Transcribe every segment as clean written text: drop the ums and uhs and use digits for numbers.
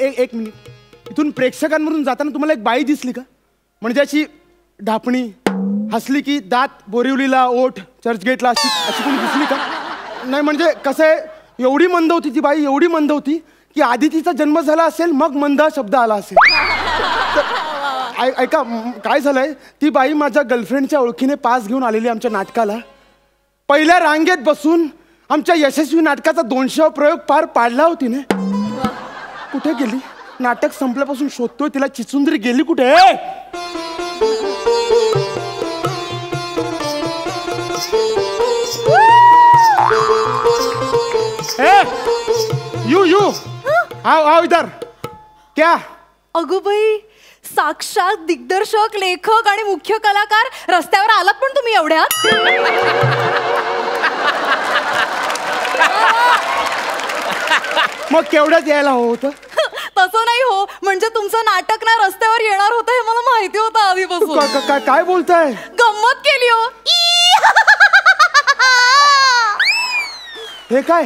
एक मिनिट, इथून प्रेक्षकांमधून जाताना तुम्हाला एक बाई दिसली का? म्हणजे अशी ढापणी, हसली की दात बोरिवलीला, ओठ चर्चगेटला, अशी अशी कोणी दिसली का? नाही म्हणजे कसं आहे, एवढी मंद होती ती बाई, एवढी मंद होती की आधी तिचा जन्म झाला असेल मग मंद शब्द आला असेल. ऐका काय झालंय, ती बाई माझ्या गर्लफ्रेंडच्या ओळखीने पास घेऊन आलेली आमच्या नाटकाला. पहिल्या रांगेत बसून आमच्या यशस्वी नाटकाचा 200वा प्रयोग पार पाडला होती ने. कुठे गेली? नाटक संपल्यापासून शोधतोय तिला. चिचुंद्री गेली कुठे? यू आओ इधर. क्या? अगो बाई, साक्षात दिग्दर्शक, लेखक आणि मुख्य कलाकार रस्त्यावर आलात पण तुम्ही एवढ्यात? मग केवढ्याच यायला होतं? तसं नाही हो, म्हणजे तुमचं नाटक ना रस्त्यावर येणार होतं हे मला माहिती होतं आधीपासून. काय बोलताय? गंमत केली हो. हे काय?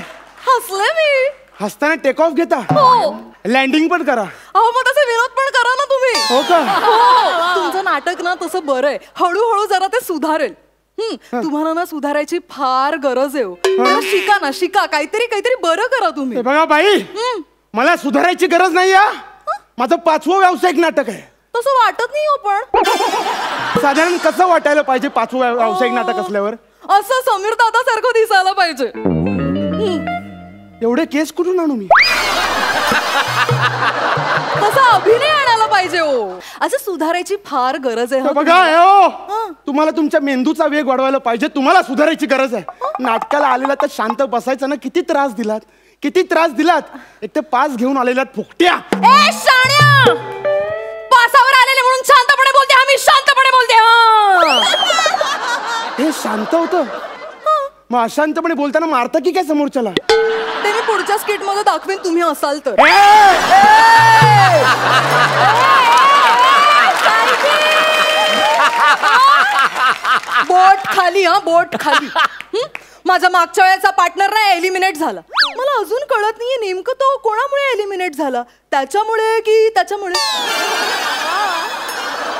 हसले मी. हसताना टेक ऑफ घेता? हो. लँडिंग पण करा. अहो मग तसे विनोद पण करा ना तुम्ही. हो का? हो. तुमचं नाटक ना तसं बरं आहे, हळूहळू जरा ते सुधारेल. तुम्हाला ना सुधारायची फार गरज आहे. शिका ना, शिका. काहीतरी बरं करा तुम्ही. बघा बाई, मला सुधारायची गरज नाही. माझं 5वं व्यावसायिक नाटक आहे. तसं वाटत नाही हो. पण साधारण कसं वाटायला पाहिजे 5वं व्यावसायिक नाटक असल्यावर? असं समीर दादा सारखं दिसायला पाहिजे. एवढे केस कुठून आणू मी? तसा अभिनय आणायला पाहिजे हो. असं सुधारायची फार गरज आहे. बघा तुम्हाला तुमच्या मेंदूचा वेग वाढवायला पाहिजे. तुम्हाला सुधारायची गरज आहे. नाटकाला आलेला तर शांत बसायचं ना. किती त्रास दिलात, किती त्रास दिलात. एक तर पास घेऊन आलेला फुकट्या. ए शाण्या, पासावर आलेले म्हणून शांतपणे बोलते. आम्ही शांतपणे बोलते. हे शांत होतं, मग अशांतपणे बोलताना मारता की काय समोरच्याला? ते मी पुढच्या स्किट मध्ये दाखवेन, तुम्ही असाल तर. बोट खाली. बोट खाली. माझा मागच्या वेळेचा पार्टनर ना एलिमिनेट झाला. मला अजून कळत नाहीये नेमकं तो कोणामुळे एलिमिनेट झाला. त्याच्यामुळे की त्याच्यामुळे?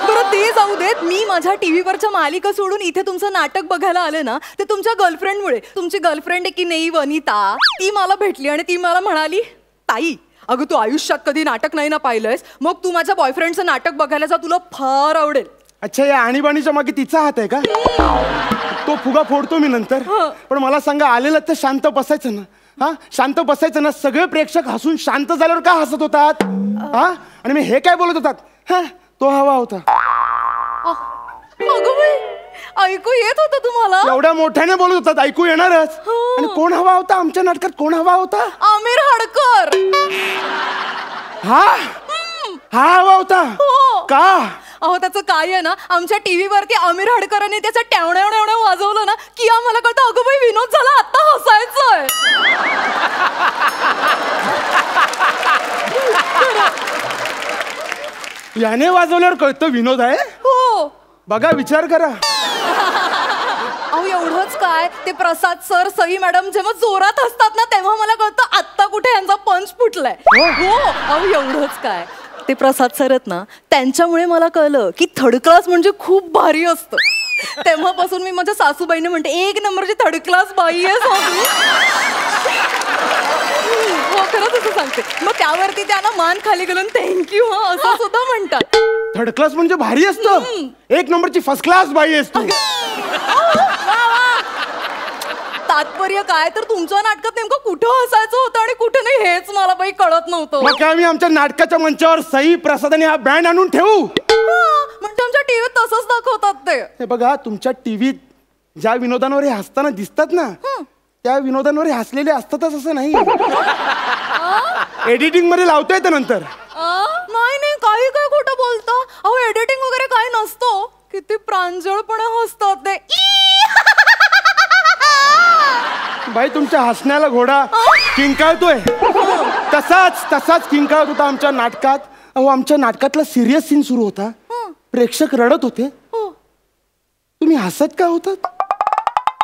बरं ते जाऊ देत. मी माझ्या टीव्हीवरच्या मालिका सोडून इथे तुमचं नाटक बघायला आले ना, ते तुमच्या गर्लफ्रेंडमुळे. तुमची गर्लफ्रेंड आहे की नाही वनिता, ती मला भेटली आणि ती मला म्हणाली, ताई अगं तू आयुष्यात कधी नाटक नाही ना पाहिलंयस, मग तू माझ्या बॉयफ्रेंडचं नाटक बघायला जा, तुला फार आवडेल. अच्छा, या आणीबाणीच्या मागे तिचा हात आहे का? तो फुगा फोडतो मी नंतर. पण मला सांगा, आलेलं तर शांत बसायचं ना. हा, शांत बसायचं ना. सगळे प्रेक्षक हसून शांत झाल्यावर का हसत होतात? हा, आणि मी हे काय बोलत होतात? हा, तो हवा होता. अगं बाई, ऐकू येत होतं तुम्हाला? एवढ्या मोठ्याने बोलत होतात, ऐकू येणारच. आणि कोण हवा होता आमच्या नाटकात? कोण हवा होता? आमिर हडकर. हा हा हवा होता का? अहो त्याचं काय आहे ना, आमच्या टीव्हीवरती आमिर हडकरांनी त्याचं टॅवण्या वाजवलं ना की आम्हाला कळतं अगं बाई विनोद झाला, आता हसायचंय. याने वाजवल्यावर कळतं विनोद आहे? हो. बघा, विचार करा. अहो एवढंच काय, ते प्रसाद सर, सई मॅडम जेव्हा जोरात हसतात ना तेव्हा मला कळतं आत्ता कुठे यांचा पंच फुटलाय. हो. अहो एवढंच काय, ते प्रसाद सर आहेत ना, त्यांच्यामुळे मला कळलं की थर्ड क्लास म्हणजे खूप भारी असतं. तेव्हापासून मी माझ्या सासूबाईने म्हणते, 1 नंबरची थर्ड क्लास बाई आहे सासू. हो, खरंच असं सांगते. मग त्यावरती त्यांना मान खाली घालून थँक्यू असं सुद्धा म्हणतात. थर्ड क्लास म्हणजे भारी असतं. 1 नंबरची फर्स्ट क्लास बाई असतो. तात्पर्य काय, तर तुमच्या नाटकात नेमकं कुठं हसायचं होतं आणि कुठं नाही हेच मला बाई कळत नव्हतं. मग काय, आम्ही आमच्या नाटकाच्या मंचावर सई, प्रसाद आणि हा बँड आणून ठेवू? म्हणजे आमच्या टीव्हीत तसंच दाखवतात ते. हे बघा, तुमच्या टीव्हीत ज्या विनोदांवर हे हसताना दिसतात ना, त्या विनोदांवर हे हसलेले असतातच असं नाही. एडिटिंग मध्ये लावता येतं नंतर. नाही काही काय खोटं बोलतं. अहो एडिटिंग वगैरे काय नसतो. किती प्रांजळपणे हसतात ते. बाई, तुमच्या हसण्याला घोडा किंकाळतोय. तसाच किंकाळत होता आमच्या नाटकात. अहो आमच्या नाटकातला सिरियस सीन सुरू होता. प्रेक्षक रडत होते. तुम्ही हसत का होतात?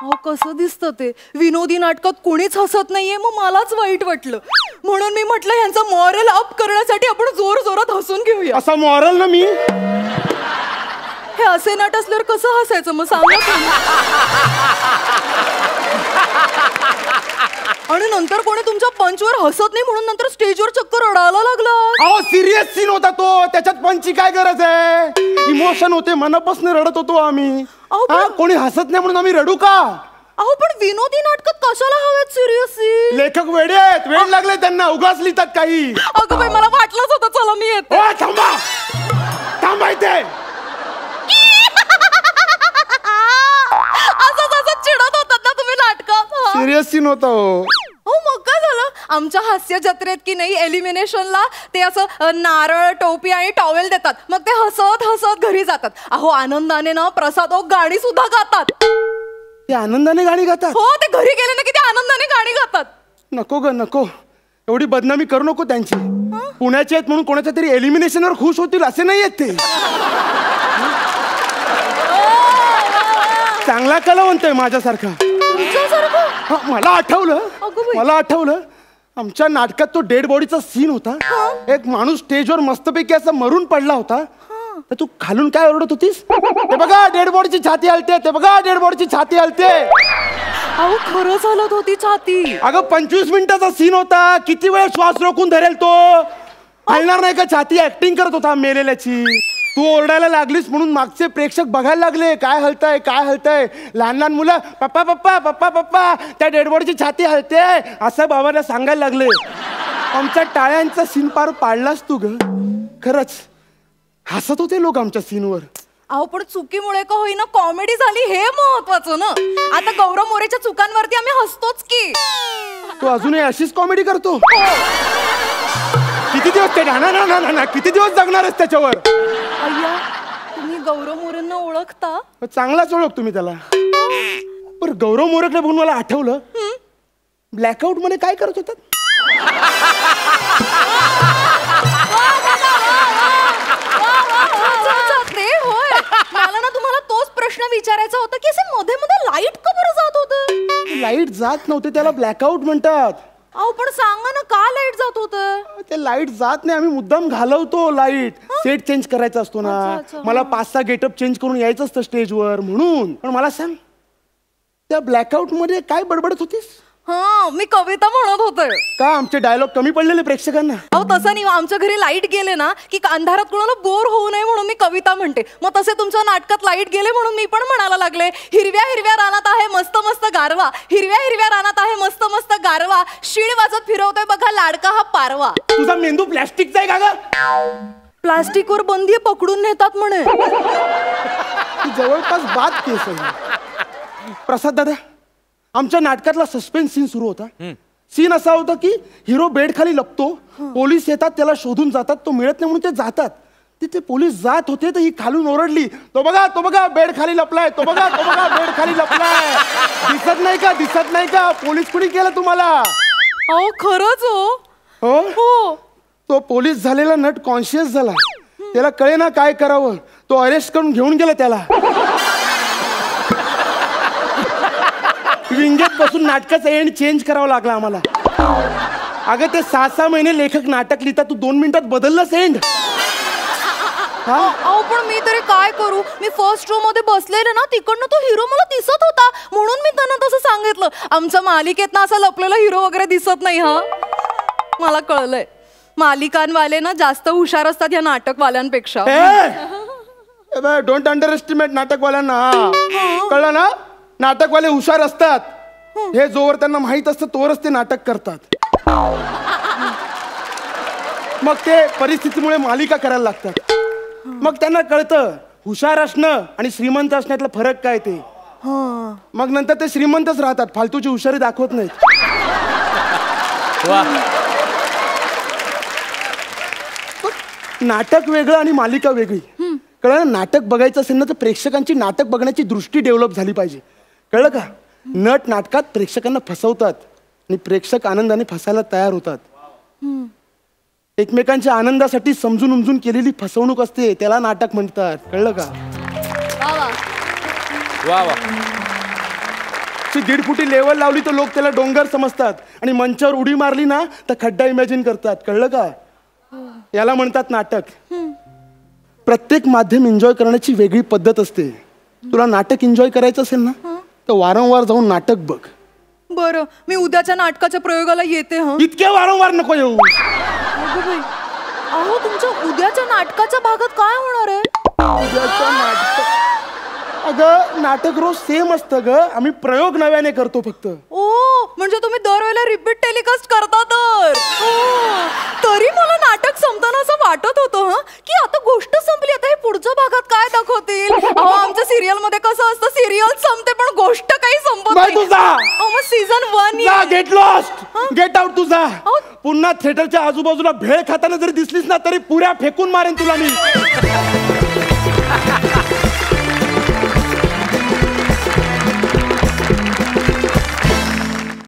अहो कसं दिसतं ते विनोदी नाटकात कोणीच हसत नाहीये, मग मलाच वाईट वाटलं. म्हणून मी म्हटलं ह्यांचा मॉरल अप करण्यासाठी आपण जोर जोरात हसून घेऊया. असा मॉरल ना मी हे असे नट असल्यावर कसं हसायचं मग सांगा तुम्ही. आणि नंतर कोणी तुमच्या पंचवर हसत नाही म्हणून नंतर स्टेजवर चक्कर रडायला लागला. अहो सिरियस सीन होता तो, त्याच्यात पंचची काय गरज आहे. इमोशन होते, मनापासून रडत होतो आम्ही. कोणी हसत नाही म्हणून आम्ही रडू का. अहो पण विनोदी नाटकात कशाला हवेत सिरियस सीन. लेखक वेडे आहेत, वेळ लागले त्यांना, उगाच लिहितात काही. अगं बाई मला वाटलंच होतं, चला मी येते. थांबा थांबायचे. असं चिडत होतात ना तुम्ही नाटकात. सिरियस सीन होता. हो मग काय झालं, आमच्या हास्य जत्रेत की नाही एलिमिनेशनला ते असं नारळ टोपी आणि टॉवेल देतात, मग ते हसत हसत घरी जातात. अहो आनंदाने ना प्रसाद गाणी सुद्धा गातात. ते आनंदाने गाणी गातात. हो ते घरी गेले ना की ते आनंदाने गाणी गातात. नको ग नको, एवढी बदनामी करू नको त्यांची. पुण्याचे आहेत म्हणून कोणाच्या तरी एलिमिनेशनवर खुश होतील असे नाही आहेत ते. चांगला कलावंत आहे माझ्यासारखा. मला आठवलं आमच्या नाटकात तो डेड बॉडीचा सीन होता. एक माणूस स्टेजवर मस्तपैकी असा मरून पडला होता, तर तू खालून काय ओरडत होतीस. ते बघा डेड बॉडीची छाती हलते, ते बघा डेड बॉडीची छाती हलते. अहो खरंच हलत होती छाती. अगं 25 मिनिटाचा सीन होता, किती वेळ श्वास रोखून धरेल तो. हलणार नाही का छाती. ऍक्टिंग करत होता मेलेल्याची. तू ओरडायला लागलीस म्हणून मागचे प्रेक्षक बघायला लागले, काय हलतंय काय हलतंय. लहान लहान मुलं पप्पा पप्पा पप्पा पप्पा त्या डेडबॉडीची छाती हलते असं बाबाला सांगायला लागले. आमच्या टाळ्यांचा सीन पार पाडलास तू ग. खरंच हसत होते लोक आमच्या सीनवर. अहो पण चुकीमुळे का होईना कॉमेडी झाली हे महत्वाचं ना. आता गौरव मोरेच्या चुकांवरती आम्ही हसतोच की. तू अजूनही अशीच कॉमेडी करतो. किती दिवस ते ना किती दिवस जगणार आहेस त्याच्यावर. अय्या तुम्ही गौरव मोरेंना ओळखता. चांगलाच ओळख तुम्ही त्याला. पण गौरव मोरेकडे बघून मला आठवलं, ब्लॅकआउट मध्ये काय करत होतात. मला ना तुम्हाला तोच प्रश्न विचारायचा होता की असे मध्ये मध्ये लाईट का बरं जात होतं. लाईट जात नव्हते त्याला ब्लॅकआउट म्हणतात. अहो पण सांगा ना का लाईट जात होतं. ते लाईट जात नाही, आम्ही मुद्दाम घालवतो लाईट. सेट चेंज करायचा असतो ना. मला 5-6 गेटअप चेंज करून यायचं असतं स्टेजवर म्हणून. पण मला सांग त्या ब्लॅकआउट मध्ये काय बडबडत होतीस. हा मी कविता म्हणत होते. का आमचे डायलॉग कमी पडलेले प्रेक्षकांना. अहो तसं नाही, आमच्या घरी लाईट गेले ना की अंधारात कोणाला बोर होऊ नये म्हणून मी कविता म्हणते. मग तसे तुमच्या नाटकात लाईट गेले म्हणून मी पण म्हणायला लागले, हिरव्या हिरव्या रानात आहे मस्त मस्त गारवा, हिरव्या हिरव्या रानात आहे मस्त मस्त गारवा, शिड वाजत फिरवतोय बघा लाडका हा पारवा. तुझा मेंदू प्लॅस्टिकचा आहे का ग. प्लास्टिकवर बंदी पकडून नेतात म्हणे. जवळपास बाद केस आहे. प्रसाद दादा आमच्या नाटकातला सस्पेन्स सीन सुरू होता. सीन असा होता की हिरो बेड खाली लपतो, पोलीस येतात त्याला शोधून जातात, तो मिळत नाही म्हणून ते जातात. तिथे पोलीस जात होते तर ही खालून ओरडली, तो बघा बेड खाली लपलाय, तो बघा बेड खाली लपलाय. दिसत नाही का दिसत नाही का. पोलीस कुणी केलं तुम्हाला. अहो खरंच हो. हो तो पोलीस झालेला नट कॉन्शियस झाला. त्याला कळे ना काय करावं. तो अरेस्ट करून घेऊन गेला त्याला. विंगेत बसून नाटकाचा एंड चेंज करावा लागला आम्हाला. अगं ते 6-6 महिने लेखक नाटक लिहितात, तू 2 मिनिटात बदललास एंड. अहो पण मी तरी काय करू. मी फर्स्ट रो मध्ये बसलेले ना, तिकडनं तो हिरो मला दिसत होता म्हणून मी त्यांना तसं सांगितलं. आमच्या मालिकेत ना असा लपलेला हिरो वगैरे दिसत नाही. हा मला कळलंय, मालिकांवाले ना जास्त हुशार असतात या नाटकवाल्यांपेक्षा. डोंट अंडर एस्टिमेट नाटकवाल्यांना. कळलं ना. नाटकवाले हुशार असतात. हे जोवर त्यांना माहित असतं तोवरच ते नाटक करतात. मग ते परिस्थितीमुळे मालिका करायला लागतात. मग त्यांना कळतं हुशार असणं आणि श्रीमंत असण्यातला फरक काय ते. मग नंतर ते श्रीमंतच राहतात, फालतूची हुशारी दाखवत नाहीत. नाटक वेगळं आणि मालिका वेगळी. कळलं. नाटक बघायचं असेल ना तर प्रेक्षकांची नाटक बघण्याची दृष्टी डेव्हलप झाली पाहिजे. कळलं का. नट नाटकात प्रेक्षकांना फसवतात आणि प्रेक्षक आनंदाने फसायला तयार होतात. एकमेकांच्या आनंदासाठी समजून उमजून केलेली फसवणूक असते, त्याला नाटक म्हणतात. कळलं का. वा वा. अशी 1.5 फुटी लेवल लावली तर लोक त्याला डोंगर समजतात आणि मंचावर उडी मारली ना तर खड्डा इमॅजिन करतात. कळलं का? याला म्हणतात नाटक. प्रत्येक माध्यम एन्जॉय करण्याची वेगळी पद्धत असते. तुला नाटक एन्जॉय करायचं असेल ना तर वारंवार जाऊन नाटक बघ. बरं, मी उद्याच्या नाटकाच्या प्रयोगाला येते. इतके वारंवार नको येऊ. अगं बाई, अहो तुमच्या उद्याच्या नाटकाच्या भागात काय होणार आहे? उद्याचं नाटक अगं नाटक रोज सेम असतं ग. आम्ही प्रयोग नव्याने करतो फक्त. ओ म्हणजे तुम्ही दरवेळेला रिपीट टेलिकास्ट करता तर. तरी मला नाटक संपताना असं वाटत होतं की आता गोष्ट संपली, आता हे पुढच्या भागात काय दाखवतील. अहो आमच्या सिरियल मध्ये कसं असतं, सिरियल संपते पण गोष्ट काही संपत नाही. तुझा मग season 1 get lost, get out तुझा. पुन्हा थिएटरच्या आजूबाजूला भेळ खाताना जरी दिसलीस ना तरी पुऱ्या फेकून मारेन तुला मी.